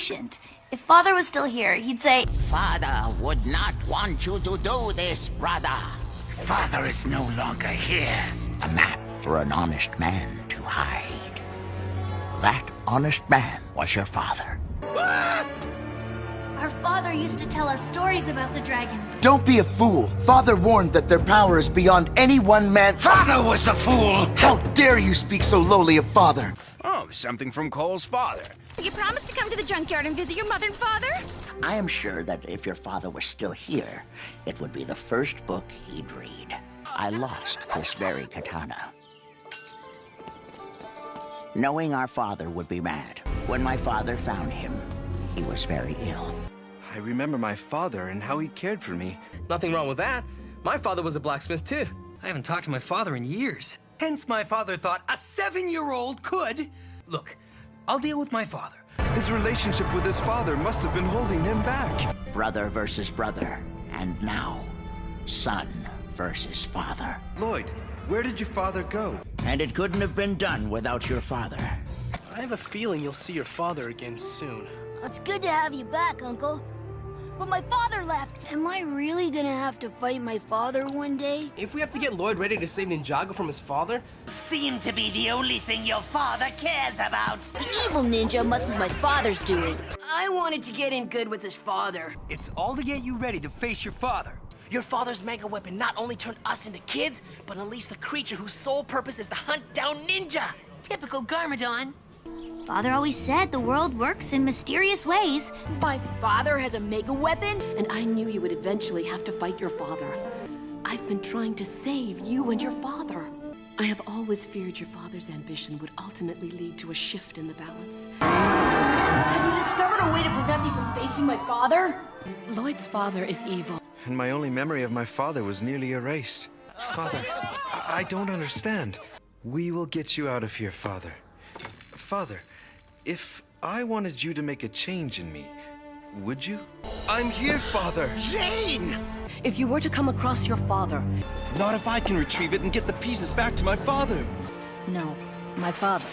patient. If Father was still here, he'd say, Father would not want you to do this, brother. Father is no longer here. A map for an honest man to hide. That honest man was your father. our father used to tell us stories about the dragons. Don't be a fool. Father warned that their power is beyond any one man. Father was the fool! How dare you speak so lowly of Father? Oh, something from Cole's father. You promised to come to the junkyard and visit your mother and father? I am sure that if your father was still here, it would be the first book he'd read. I lost this very katana, knowing our father would be mad. When my father found him, he was very ill. I remember my father and how he cared for me. Nothing wrong with that. My father was a blacksmith too. I haven't talked to my father in years. Hence my father thought a 7-year-old could. Look, I'll deal with my father. His relationship with his father must have been holding him back. Brother versus brother, and now, son versus father. Lloyd, where did your father go? And it couldn't have been done without your father. I have a feeling you'll see your father again soon. It's good to have you back, Uncle. But my father left. Am I really gonna have to fight my father one day? If we have to get Lloyd ready to save Ninjago from his father... Seem to be the only thing your father cares about. The evil ninja must be my father's doing. I wanted to get in good with his father. It's all to get you ready to face your father. Your father's mega weapon not only turned us into kids, but unleashed the creature whose sole purpose is to hunt down ninja. Typical Garmadon. Father always said the world works in mysterious ways. My father has a mega weapon? And I knew you would eventually have to fight your father. I've been trying to save you and your father. I have always feared your father's ambition would ultimately lead to a shift in the balance. Have you discovered a way to prevent me from facing my father? Lloyd's father is evil. And my only memory of my father was nearly erased. Father, I don't understand. We will get you out of here, Father. Father, if I wanted you to make a change in me, would you? I'm here, Father! Jane! If you were to come across your father... Not if I can retrieve it and get the pieces back to my father! No, my father.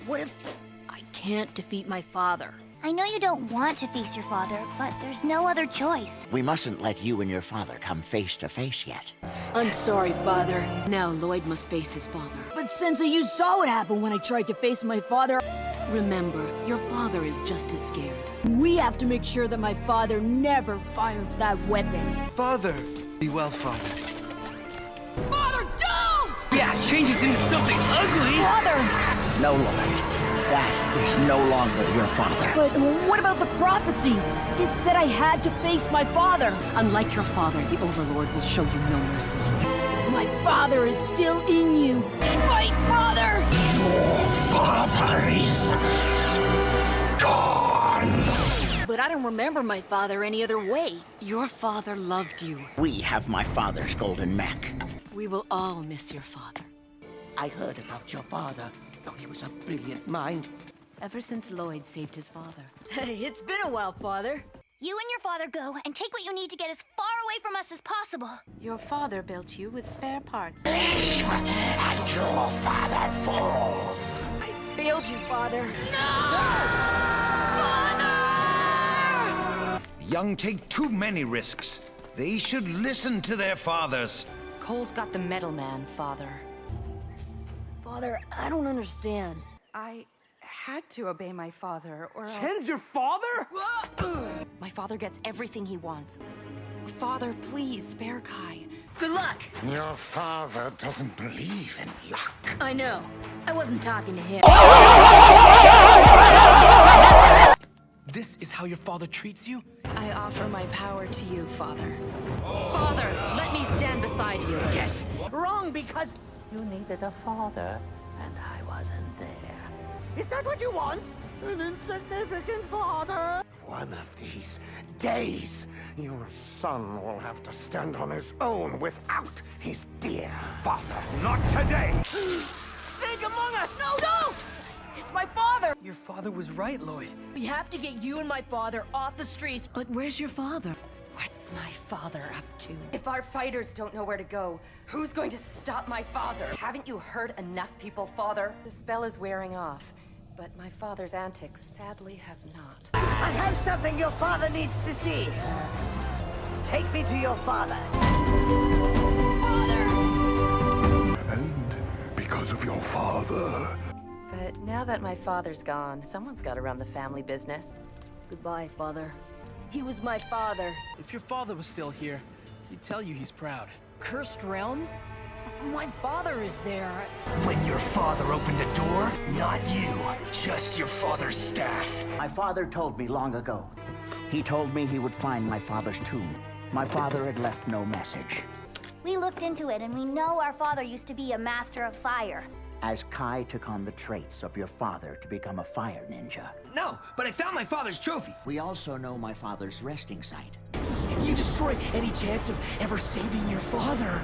What if I can't defeat my father? I know you don't want to face your father, but there's no other choice. We mustn't let you and your father come face to face yet. I'm sorry, Father. Now Lloyd must face his father. But Sensei, you saw what happened when I tried to face my father. Remember, your father is just as scared. We have to make sure that my father never fires that weapon. Father! Be well, Father. Father, don't! Yeah, changes into something ugly. Father! No, Lloyd. That is no longer your father. But what about the prophecy? It said I had to face my father. Unlike your father, the Overlord will show you no mercy. My father is still in you. Fight, Father! Your father is gone. But I don't remember my father any other way. Your father loved you. We have my father's golden mech. We will all miss your father. I heard about your father. Oh, he was a brilliant mind. Ever since Lloyd saved his father. It's been a while, Father. You and your father go and take what you need to get as far away from us as possible. Your father built you with spare parts. Leave, and your father falls. I failed you, Father. Young take too many risks. They should listen to their fathers. Cole's got the metal man, Father. Father, I don't understand. I had to obey my father, or else... Chen's your father? My father gets everything he wants. Father, please, spare Kai. Good luck! Your father doesn't believe in luck. I know. I wasn't talking to him. This is how your father treats you? I offer my power to you, Father. Father, let me stand beside you. Yes, wrong because you needed a father, and I wasn't there. Is that what you want? An insignificant father? One of these days, your son will have to stand on his own without his dear father. Not today! Snake among us! No, don't! It's my father! Your father was right, Lloyd. We have to get you and my father off the streets. But where's your father? What's my father up to? If our fighters don't know where to go, who's going to stop my father? Haven't you heard enough people, Father? The spell is wearing off. but my father's antics sadly have not. I have something your father needs to see. Take me to your father. And because of your father. But now that my father's gone, someone's got to run the family business. Goodbye, Father. He was my father. If your father was still here, he'd tell you he's proud. Cursed realm? My father is there. When your father opened the door, not you, just your father's staff. My father told me long ago. He told me he would find my father's tomb. My father had left no message. We looked into it, and we know our father used to be a master of fire. As Kai took on the traits of your father to become a fire ninja. No, but I found my father's trophy. We also know my father's resting site. You destroy any chance of ever saving your father.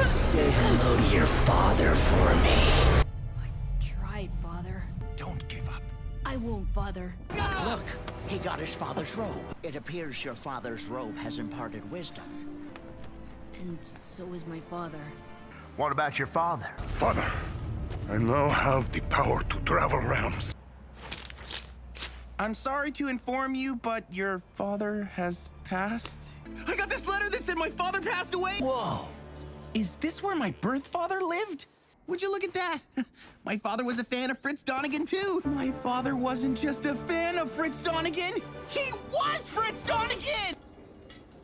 Say hello to your father for me. I tried, Father. Don't give up. I won't, Father. Look, he got his father's robe. It appears your father's robe has imparted wisdom. And so is my father. What about your father? Father, I now have the power to travel realms. I'm sorry to inform you, but your father has passed. I got this letter that said my father passed away. Whoa. Is this where my birth father lived? Would you look at that? My father was a fan of Fritz Donegan, too. My father wasn't just a fan of Fritz Donegan. He was Fritz Donegan!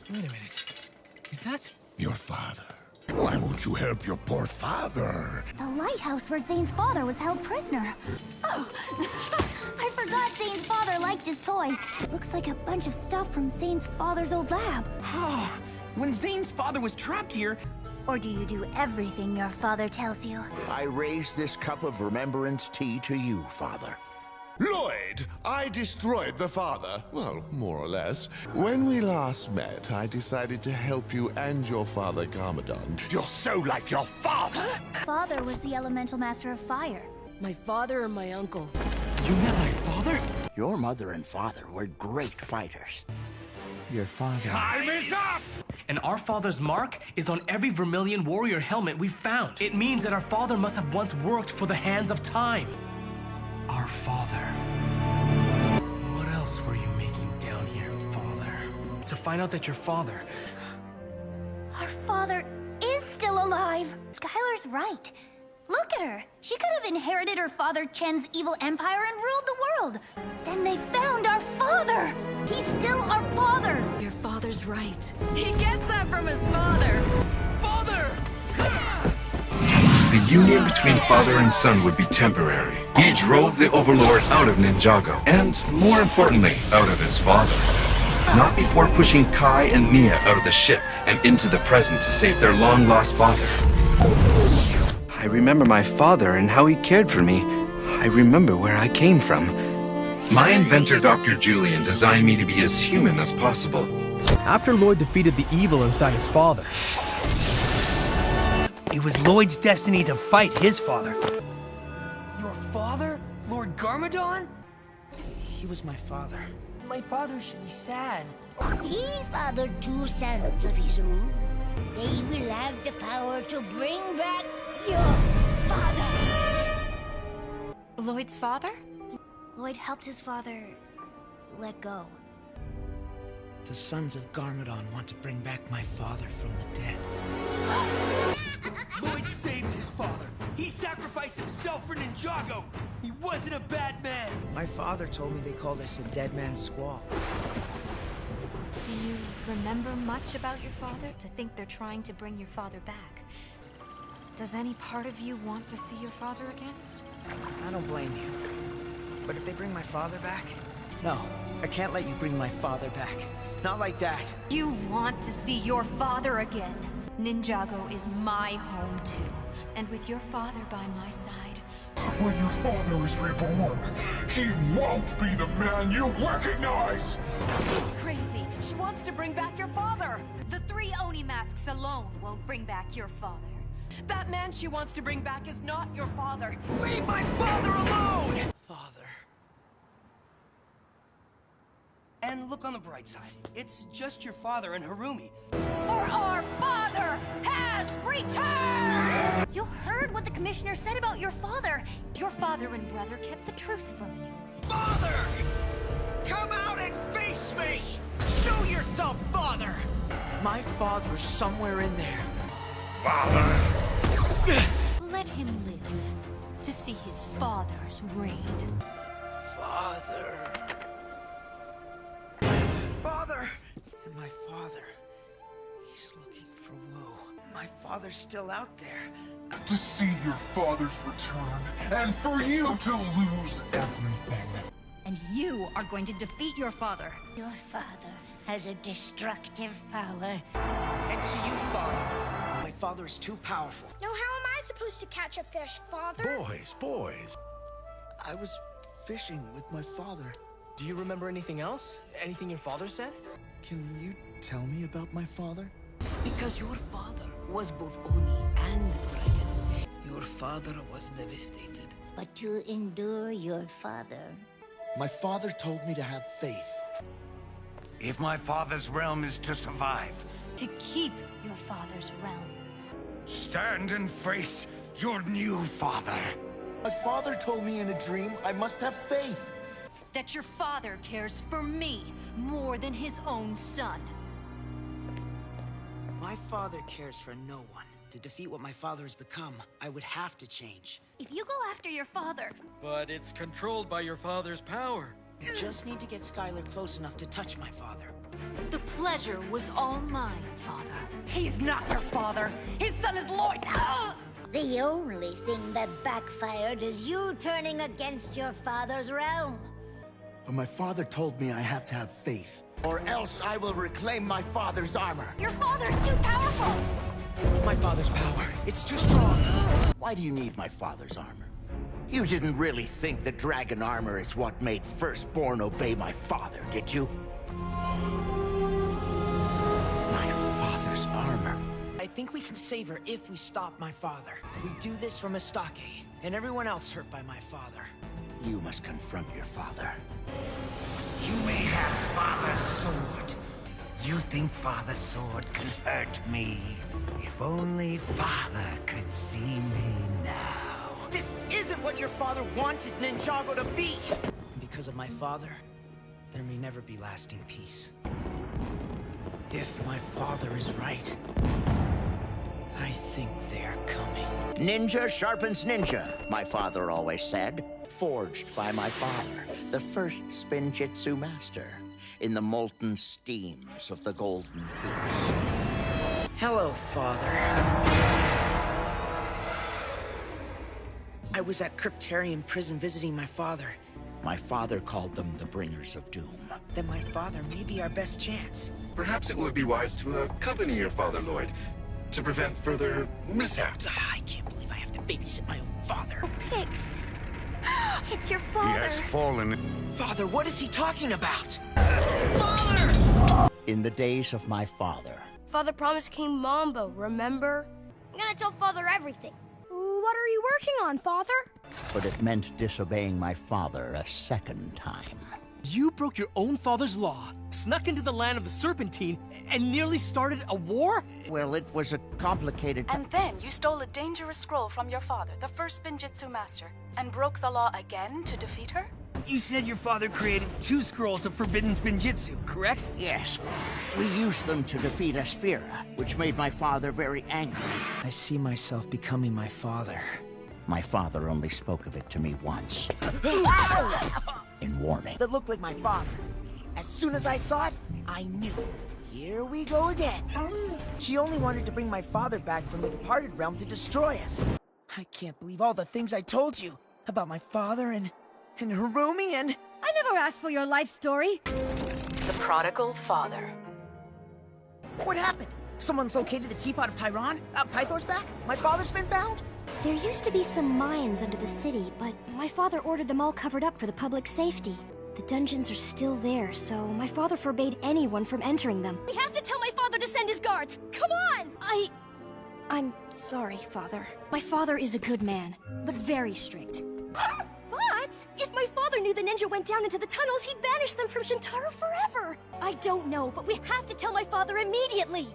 Wait a minute. Is that? Your father. Why won't you help your poor father? The lighthouse where Zane's father was held prisoner. Oh, I forgot Zane's father liked his toys. Looks like a bunch of stuff from Zane's father's old lab. When Zane's father was trapped here... Or do you do everything your father tells you? I raise this cup of remembrance tea to you, Father. Lloyd, I destroyed the father. Well, more or less. When we last met, I decided to help you and your father, Garmadon. You're so like your father! Father was the elemental master of fire. My father or my uncle? You met my father? Your mother and father were great fighters. Your father... Time is up! And our father's mark is on every Vermillion warrior helmet we've found. It means that our father must have once worked for the hands of time. Our father. What else were you making down here, Father? To find out that your father... Our father is still alive. Skylar's right. Look at her. She could have inherited her father Chen's evil empire and ruled the world. Then they found our father. He's still our father. Your father's right. He gets that from his father. Father! The union between father and son would be temporary. He drove the Overlord out of Ninjago, and, more importantly, out of his father. Not before pushing Kai and Mia out of the ship and into the present to save their long-lost father. I remember my father and how he cared for me. I remember where I came from. My inventor, Dr. Julian, designed me to be as human as possible. After Lloyd defeated the evil inside his father, it was Lloyd's destiny to fight his father. Your father? Lord Garmadon? He was my father. My father should be sad. He fathered two sons of his own. They will have the power to bring back your father. Lloyd's father? Lloyd helped his father let go. The sons of Garmadon want to bring back my father from the dead. Lloyd saved his father. He sacrificed himself for Ninjago. He wasn't a bad man. My father told me they called us a dead man's squaw. Do you remember much about your father to think they're trying to bring your father back? Does any part of you want to see your father again? I don't blame you. But if they bring my father back... No, I can't let you bring my father back. Not like that. You want to see your father again. Ninjago is my home too. And with your father by my side... When your father is reborn, he won't be the man you recognize! She's crazy. She wants to bring back your father. The 3 Oni masks alone won't bring back your father. That man she wants to bring back is not your father. Leave my father alone! Father. And look on the bright side. It's just your father and Harumi. For our father has returned! You heard what the commissioner said about your father. Your father and brother kept the truth from you. Father! Come out and face me! Show yourself, father! My father's somewhere in there. Father! Let him live to see his father's reign. Father. Father! And my father. He's looking for Wu. My father's still out there. To see your father's return, and for you to lose everything. And you are going to defeat your father. Your father has a destructive power. And to you, father. My father is too powerful. Now how am I supposed to catch a fish, father? Boys. I was fishing with my father. Do you remember anything else? Anything your father said? Can you tell me about my father? Because your father was both Oni and dragon. Your father was devastated. But to endure your father. My father told me to have faith. If my father's realm is to survive, To keep your father's realm. stand and face your new father. My father told me in a dream I must have faith. That your father cares for me more than his own son. My father cares for no one. To defeat what my father has become, I would have to change. If you go after your father, But it's controlled by your father's power. You just need to get Skylar close enough to touch my father. The pleasure was all mine, father. he's not your father. His son is Lloyd. The only thing that backfired is you turning against your father's realm. But my father told me I have to have faith, or else I will reclaim my father's armor. Your father's too powerful. My father's power, it's too strong. Why do you need my father's armor? You didn't really think that dragon armor is what made Firstborn obey my father, did you? My father's armor. I think we can save her if we stop my father. We do this for Mistake, and everyone else hurt by my father. You must confront your father. You may have father's sword. You think father's sword can hurt me? If only father could see me now. This isn't what your father wanted Ninjago to be! Because of my father, there may never be lasting peace. If my father is right, I think they're coming. Ninja sharpens ninja, my father always said. Forged by my father, the first spinjitzu master, in the molten steams of the Golden Peaks. Hello, Father. I was at Cryptarium prison visiting my father. My father called them the bringers of doom. Then my father may be our best chance. Perhaps it would be wise to accompany your father, Lloyd, to prevent further mishaps. I can't believe I have to babysit my own father. Pigs. It's your father. He has fallen. Father, what is he talking about? Father! In the days of my father, Father promised King Mambo, remember? I'm gonna tell Father everything. What are you working on, Father? but it meant disobeying my father a second time. You broke your own father's law, snuck into the land of the Serpentine, and nearly started a war? Well, it was a complicated... And then you stole a dangerous scroll from your father, the first Spinjitzu master, and broke the law again to defeat her? You said your father created 2 scrolls of forbidden Spinjitzu, correct? Yes. We used them to defeat Asphira, which made my father very angry. I see myself becoming my father. My father only spoke of it to me once. In warning. That looked like my father. As soon as I saw it, I knew. Here we go again. She only wanted to bring my father back from the departed realm to destroy us. I can't believe all the things I told you about my father and Harumi and... I never asked for your life story. The prodigal father. What happened? Someone's located the teapot of Tyron? Pythor's back? My father's been found? There used to be some mines under the city, but my father ordered them all covered up for the public safety. The dungeons are still there, so my father forbade anyone from entering them. We have to tell my father to send his guards! Come on! I'm sorry, Father. My father is a good man, but very strict. But if my father knew the ninja went down into the tunnels, he'd banish them from Shintaro forever. I don't know, but we have to tell my father immediately.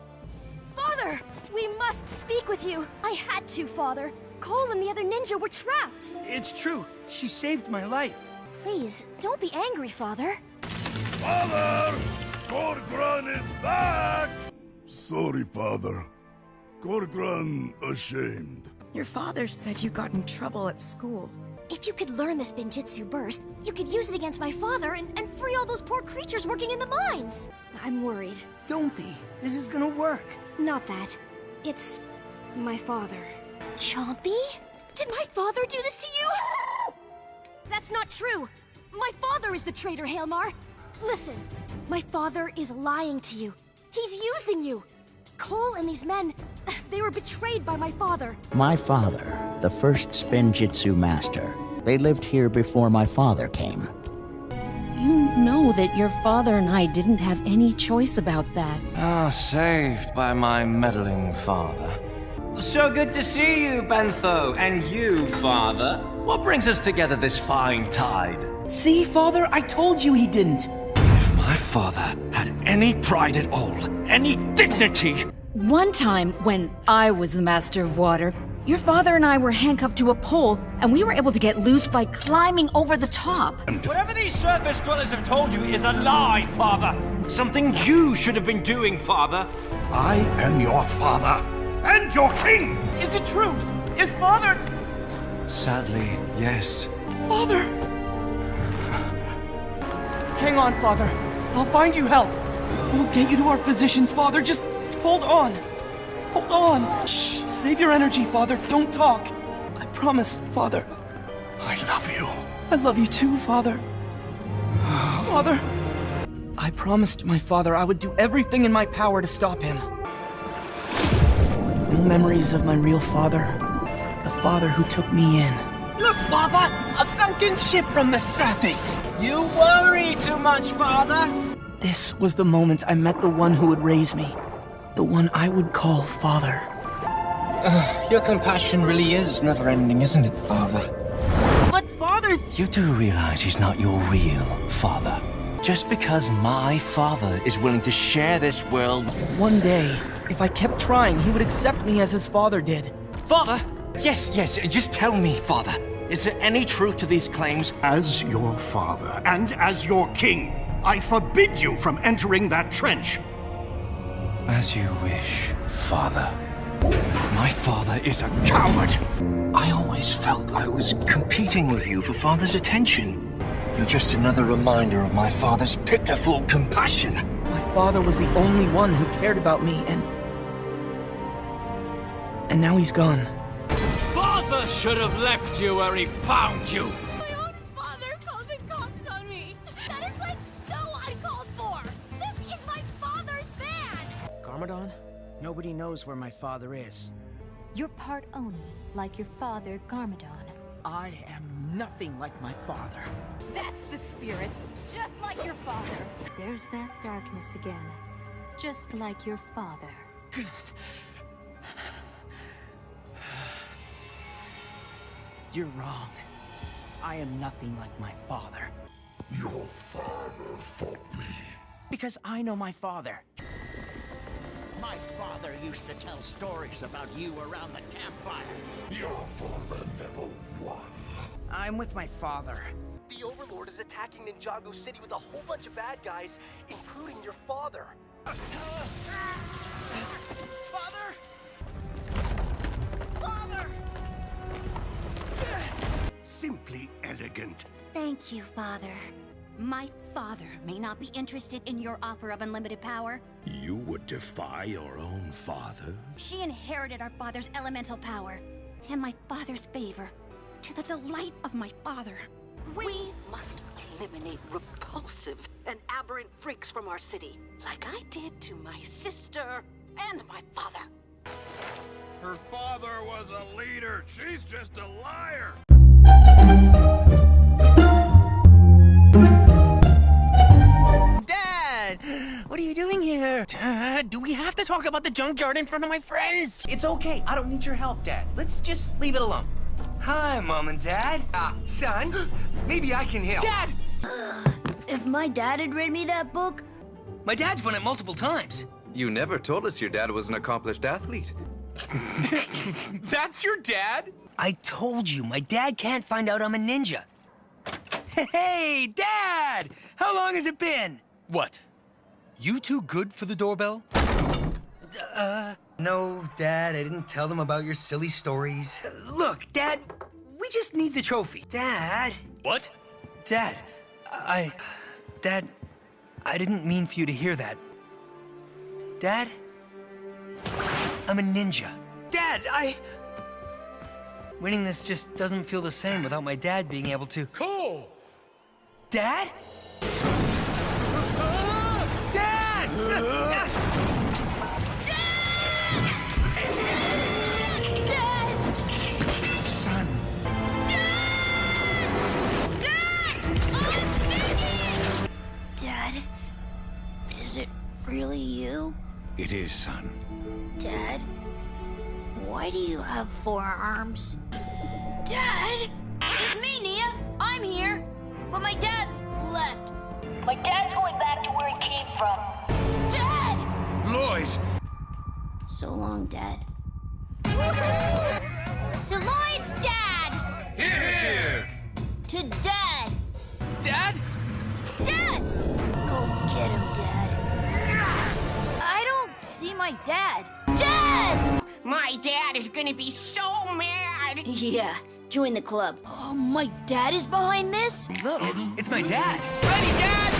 Father, we must speak with you. I had to, Father. Cole and the other ninja were trapped. It's true. She saved my life. Please, don't be angry, Father. Father! Gorgran is back! Sorry, Father. Gorgran ashamed. Your father said you got in trouble at school. If you could learn the Spinjitzu burst, you could use it against my father and free all those poor creatures working in the mines. I'm worried. Don't be. This is gonna work. Not that. It's my father. Chompy? Did my father do this to you? That's not true. My father is the traitor, Hailmar. Listen, my father is lying to you. He's using you. Cole and these men, they were betrayed by my father. My father, the first Spinjitzu master. They lived here before my father came. You know that your father and I didn't have any choice about that. Ah, saved by my meddling father. So good to see you, Bentho, and you, Father. What brings us together this fine tide? See, Father? I told you he didn't. If my father had any pride at all, any dignity... One time, when I was the Master of Water, your father and I were handcuffed to a pole, and we were able to get loose by climbing over the top. Whatever these surface dwellers have told you is a lie, Father. Something you should have been doing, Father. I am your father, and your king! Is it true? Is Father... Sadly, yes. Father! Hang on, Father. I'll find you help. We'll get you to our physicians, Father. Just hold on. Hold on. Shh. Save your energy, Father. Don't talk. I promise, Father. I love you. I love you too, Father. Father! I promised my father I would do everything in my power to stop him. No memories of my real father. The father who took me in. Look, Father! A sunken ship from the surface! You worry too much, Father! This was the moment I met the one who would raise me. The one I would call Father. Your compassion really is never-ending, isn't it, Father? But Father... You do realize he's not your real father. Just because my father is willing to share this world... One day, if I kept trying, he would accept me as his father did. Father? Yes, just tell me, Father. Is there any truth to these claims? As your father, and as your king, I forbid you from entering that trench. As you wish, Father. My father is a coward. I always felt I was competing with you for Father's attention. You're just another reminder of my father's pitiful compassion. My father was the only one who cared about me, and now he's gone. Father should have left you where he found you. My own father called the cops on me. That is like so uncalled for. This is my father's van. Garmadon, nobody knows where my father is. You're part Oni, like your father, Garmadon. I am nothing like my father. That's the spirit, just like your father. There's that darkness again, just like your father. You're wrong. I am nothing like my father. Your father fought me. Because I know my father. My father used to tell stories about you around the campfire. Your father never won. I'm with my father. The Overlord is attacking Ninjago City with a whole bunch of bad guys, including your father. Father! Father! Simply elegant. Thank you, Father. My father may not be interested in your offer of unlimited power. You would defy your own father? She inherited our father's elemental power, and my father's favor, to the delight of my father. We must eliminate repulsive and aberrant freaks from our city, like I did to my sister and my father. Her father was a leader. She's just a liar. Dad! What are you doing here? Dad, do we have to talk about the junkyard in front of my friends? It's okay. I don't need your help, Dad. Let's just leave it alone. Hi, Mom and Dad. Son, maybe I can help. Dad! If my dad had read me that book... My dad's won it multiple times. You never told us your dad was an accomplished athlete. That's your dad? I told you, my dad can't find out I'm a ninja. Hey, Dad! How long has it been? What? You too good for the doorbell? No, Dad, I didn't tell them about your silly stories. Look, Dad, we just need the trophy. Dad. What? Dad, Dad, I didn't mean for you to hear that. Dad, I'm a ninja. Dad, winning this just doesn't feel the same without my dad being able to... Cool! Dad? Dad! Son. Dad, is it really you? It is, son. Dad, why do you have 4 arms? Dad! It's me, Nia. I'm here. But my dad left. My dad's going back to where he came from. Dad! Lloyd! So long, Dad. To Lloyd's dad! Here! To Dad! Dad? Dad! Go get him, Dad. I don't see my dad. Dad! My dad is gonna be so mad. Yeah, join the club. Oh, my dad is behind this? Look, it's my dad. Ready, Dad?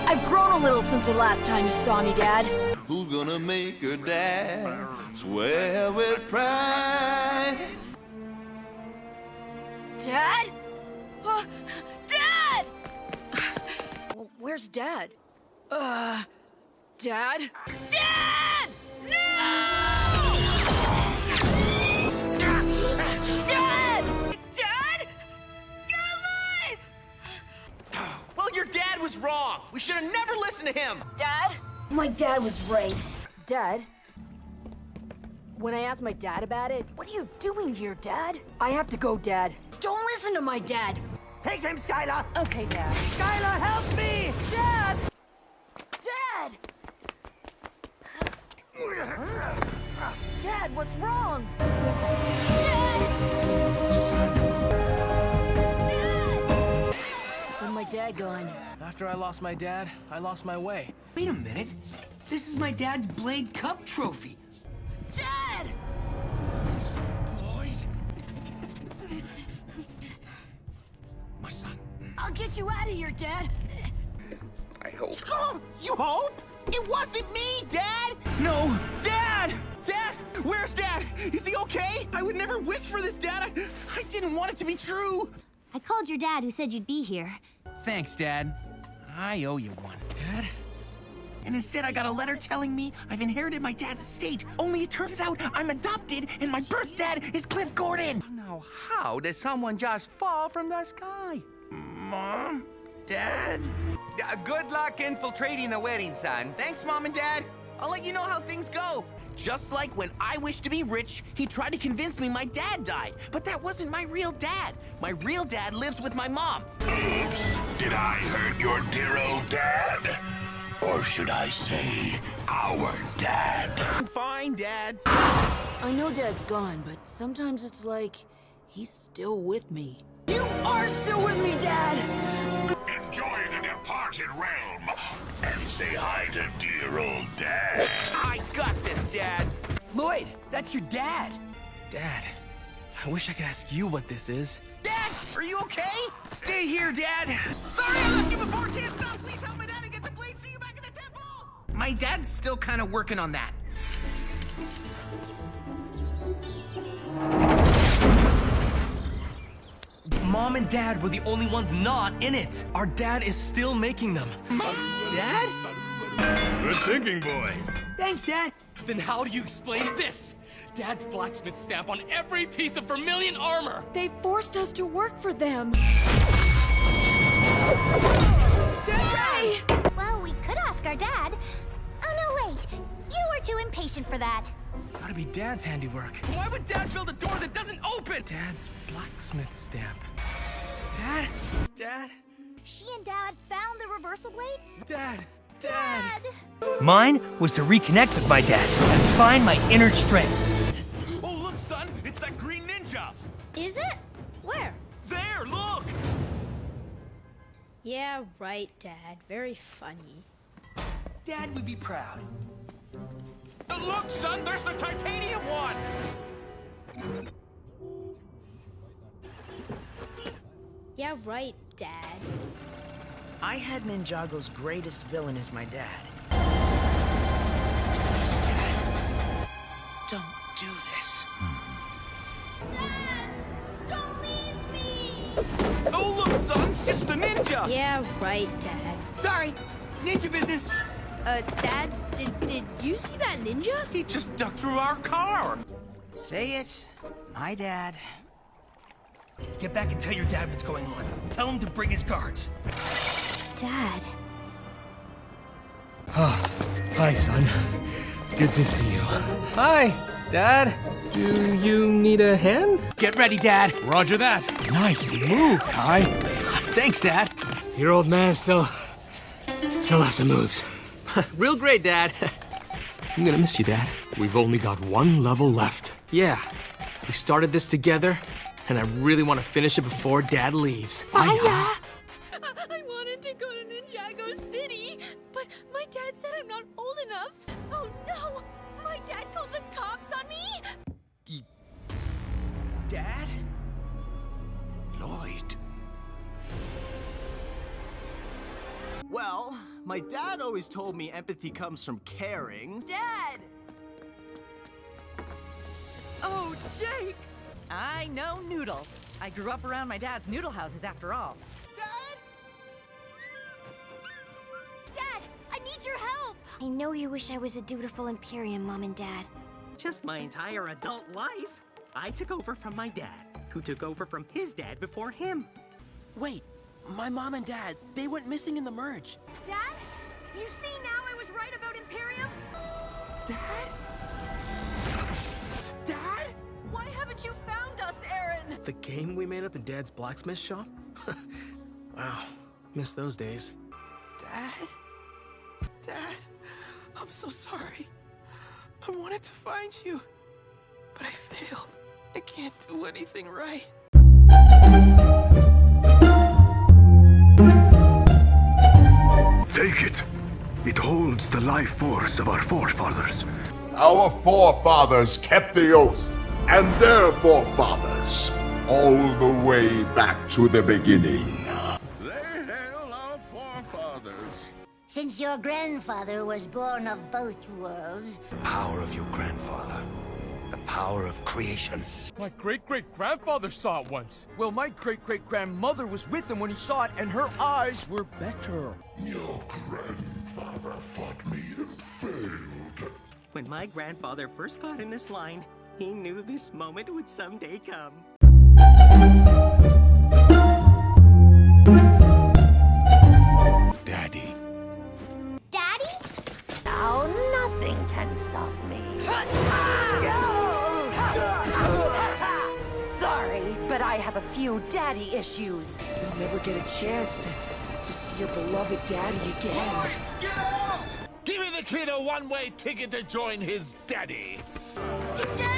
I've grown a little since the last time you saw me, Dad. Who's gonna make her dad swear with pride? Dad? Dad! Where's Dad? Dad? Dad! No! Dad! Dad? You're alive! Well, your dad was wrong. We should have never listened to him. Dad? My dad was right. Dad? When I asked my dad about it, what are you doing here, Dad? I have to go, Dad. Don't listen to my dad. Take him, Skylar! Okay, Dad. Skylar, help me! Dad! Dad! Dad, what's wrong? Where'd my dad gone? After I lost my dad, I lost my way. Wait a minute. This is my dad's Blade Cup trophy. Dad! Lloyd? My son. I'll get you out of here, Dad. I hope. You hope? It wasn't me, Dad! No, Dad! Dad! Where's Dad? Is he okay? I would never wish for this, Dad. I didn't want it to be true. I called your dad who said you'd be here. Thanks, Dad. I owe you one. Dad? And instead I got a letter telling me I've inherited my dad's estate. Only it turns out I'm adopted and my birth dad is Cliff Gordon. Now, how does someone just fall from the sky? Mom? Dad? Good luck infiltrating the wedding, son. Thanks, Mom and Dad. I'll let you know how things go. Just like when I wished to be rich, he tried to convince me my dad died. But that wasn't my real dad. My real dad lives with my mom. Oops, did I hurt your dear old dad? Or should I say, our dad? Fine, Dad. I know Dad's gone, but sometimes it's like he's still with me. You are still with me, Dad! Enjoy the departed realm, and say hi to dear old dad. I got this, Dad. Lloyd, that's your dad. Dad, I wish I could ask you what this is. Dad, are you okay? Stay here, Dad. Sorry I left you before. Can't stop. Please help my dad and get the blade. See you back in the temple. My dad's still kind of working on that. Mom and Dad were the only ones not in it. Our dad is still making them. Dad? Good thinking, boys. Thanks, Dad. Then how do you explain this? Dad's blacksmith stamp on every piece of Vermillion armor. They forced us to work for them. Dad! Well, we could ask our dad. Oh, no, wait. You were too impatient for that. Gotta be Dad's handiwork. Why would Dad build a door that doesn't open? Dad's blacksmith stamp. Dad? Dad? She and Dad found the reversal blade? Dad! Mine was to reconnect with my dad and find my inner strength. Oh, look, son! It's that green ninja! Is it? Where? There, look! Yeah, right, Dad. Very funny. Dad would be proud. Look, son! There's the titanium one! Yeah, right, Dad. I had Ninjago's greatest villain as my dad. Please, Dad. Don't do this. Dad! Don't leave me! Oh, look, son! It's the ninja! Yeah, right, Dad. Sorry, ninja business. Dad, did you see that ninja? He just ducked through our car! Say it. My dad. Get back and tell your dad what's going on. Tell him to bring his guards. Dad. Oh, hi, son. Good to see you. Hi, Dad. Do you need a hand? Get ready, Dad. Roger that. Nice move, Kai. Thanks, Dad. Your old man still has some moves. Real great, Dad. I'm gonna miss you, Dad. We've only got one level left. Yeah. We started this together, and I really want to finish it before Dad leaves. I wanted to go to Ninjago City, but my dad said I'm not old enough. Oh no! My dad called the cops on me? Dad? Lloyd. Well, my dad always told me empathy comes from caring. Dad! Oh, Jake! I know noodles. I grew up around my dad's noodle houses after all. Dad, I need your help! I know you wish I was a dutiful Imperium, Mom and Dad. Just my entire adult life. I took over from my dad, who took over from his dad before him. Wait, my mom and dad, they went missing in the merge. Dad? You see now I was right about Imperium? Dad? Dad? Why haven't you found us, Aaron? The game we made up in Dad's blacksmith shop? Wow, miss those days. Dad? Dad? I'm so sorry. I wanted to find you, but I failed. I can't do anything right. Take it. It holds the life force of our forefathers. Our forefathers kept the oath, and their forefathers, all the way back to the beginning. They hail our forefathers. Since your grandfather was born of both worlds, The power of your grandfather. The power of creation. My great-great-grandfather saw it once. Well, my great-great-grandmother was with him when he saw it, and her eyes were better. Your grandfather fought me and failed. When my grandfather first got in this line, he knew this moment would someday come. Daddy. Daddy? Now nothing can stop me. Sorry, but I have a few daddy issues. You'll never get a chance to see your beloved daddy again. Give me the kid a one-way ticket to join his daddy. Dad!